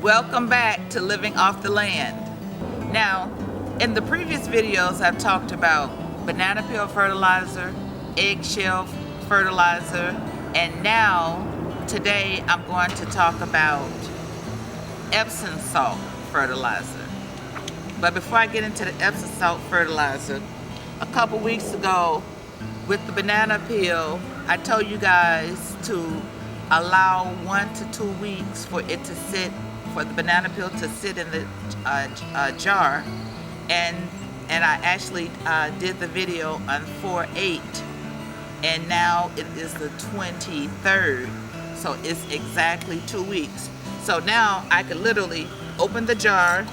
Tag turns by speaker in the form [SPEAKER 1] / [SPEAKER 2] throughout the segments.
[SPEAKER 1] Welcome back to Living Off the Land. Now, in the previous videos, I've talked about banana peel fertilizer, eggshell fertilizer, and now, today, I'm going to talk about Epsom salt fertilizer. But before I get into the Epsom salt fertilizer, a couple weeks ago, with the banana peel, I told you guys to allow 1 to 2 weeks for it to sit, for the banana peel to sit in the jar, and I actually did the video on 4/8, and now it is the 23rd, so it's exactly 2 weeks. So now I could literally open the jar,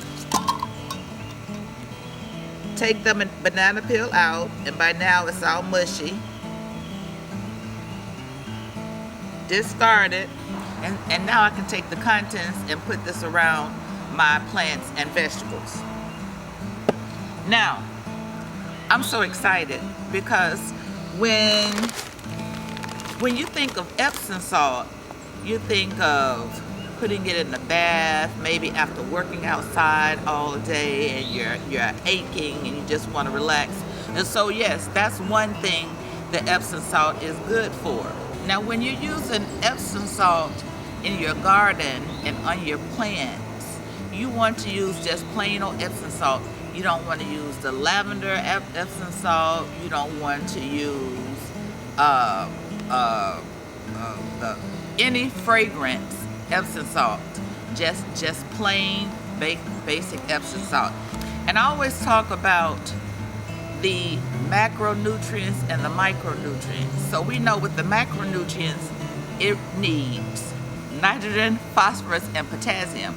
[SPEAKER 1] take the banana peel out, and by now it's all mushy, discard it, and now I can take the contents and put this around my plants and vegetables. Now, I'm so excited because when you think of Epsom salt, you think of putting it in the bath, maybe after working outside all day and you're aching and you just want to relax. And so yes, that's one thing that Epsom salt is good for. Now when you're using Epsom salt in your garden and on your plants, you want to use just plain old Epsom salt. You don't want to use the lavender Epsom salt. You don't want to use any fragrance Epsom salt. Just plain basic Epsom salt. And I always talk about the macronutrients and the micronutrients. So we know with the macronutrients, it needs nitrogen, phosphorus, and potassium.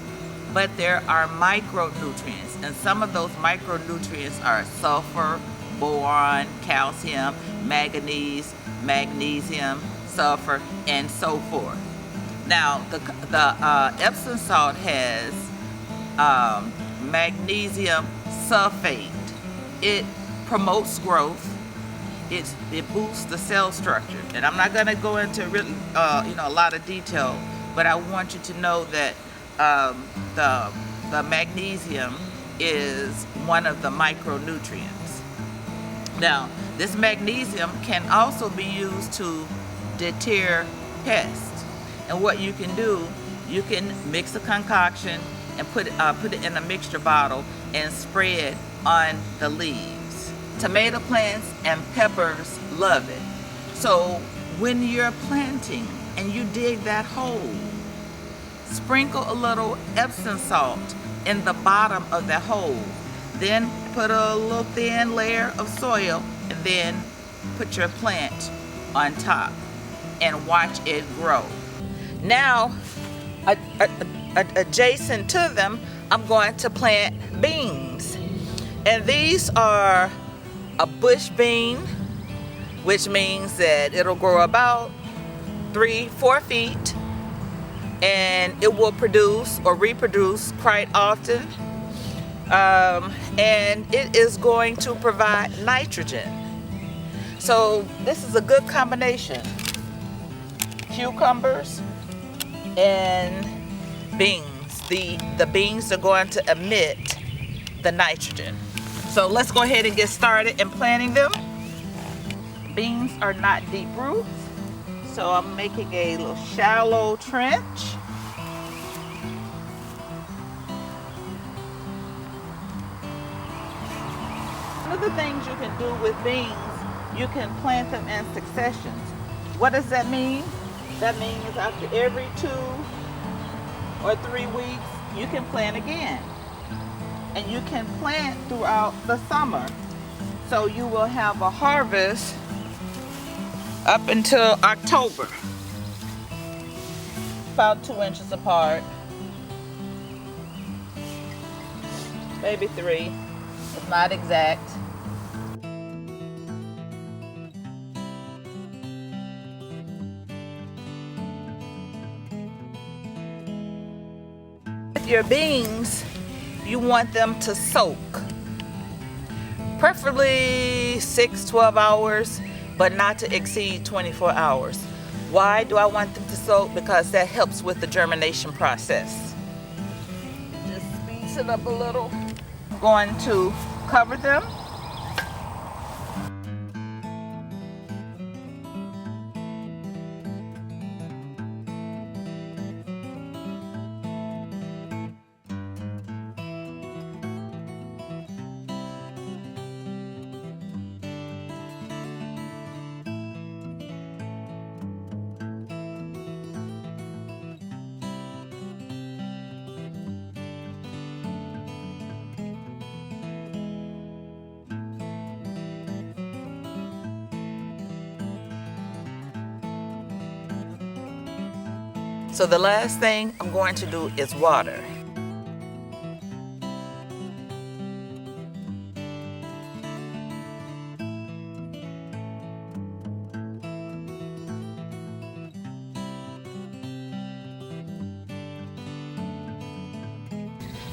[SPEAKER 1] But there are micronutrients, and some of those micronutrients are sulfur, boron, calcium, manganese, magnesium, sulfur, and so forth. Now, the Epsom salt has magnesium sulfate. It promotes growth. It boosts the cell structure. And I'm not going to go into really, a lot of detail, but I want you to know that the magnesium is one of the micronutrients. Now, this magnesium can also be used to deter pests. And what you can do, you can mix a concoction and put it in a mixture bottle and spray it on the leaves. Tomato plants and peppers love it. So when you're planting and you dig that hole, sprinkle a little Epsom salt in the bottom of that hole. Then put a little thin layer of soil and then put your plant on top and watch it grow. Now, adjacent to them, I'm going to plant beans. And these are a bush bean, which means that it'll grow about 3-4 feet, and it will produce or reproduce quite often. And it is going to provide nitrogen. So this is a good combination. Cucumbers and beans. The beans are going to emit the nitrogen. So let's go ahead and get started in planting them. Beans are not deep roots, so I'm making a little shallow trench. One of the things you can do with beans, you can plant them in successions. What does that mean? That means after every 2 or 3 weeks, you can plant again. And you can plant throughout the summer. So you will have a harvest up until October. About 2 inches apart. Maybe 3. It's not exact. Your beans, you want them to soak, preferably 6-12 hours, but not to exceed 24 hours. Why do I want them to soak? Because that helps with the germination process. sit up a little. I'm going to cover them. So the last thing I'm going to do is water.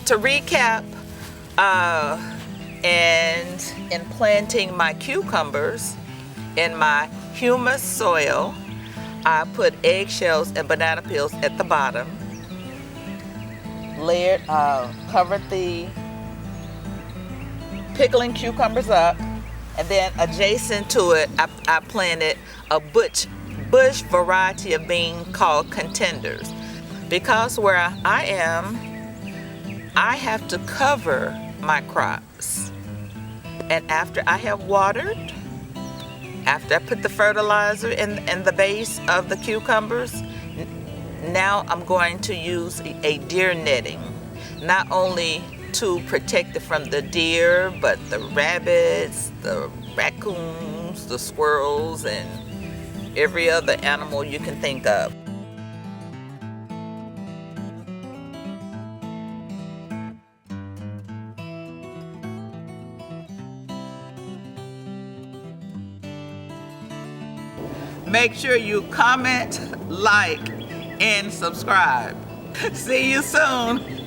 [SPEAKER 1] To recap, and in planting my cucumbers in my humus soil, I put eggshells and banana peels at the bottom, covered the pickling cucumbers up, and then adjacent to it, I planted a bush variety of bean called contenders. Because where I am, I have to cover my crops. And after I have watered, after I put the fertilizer in the base of the cucumbers, now I'm going to use a deer netting, not only to protect it from the deer, but the rabbits, the raccoons, the squirrels, and every other animal you can think of. Make sure you comment, like, and subscribe. See you soon.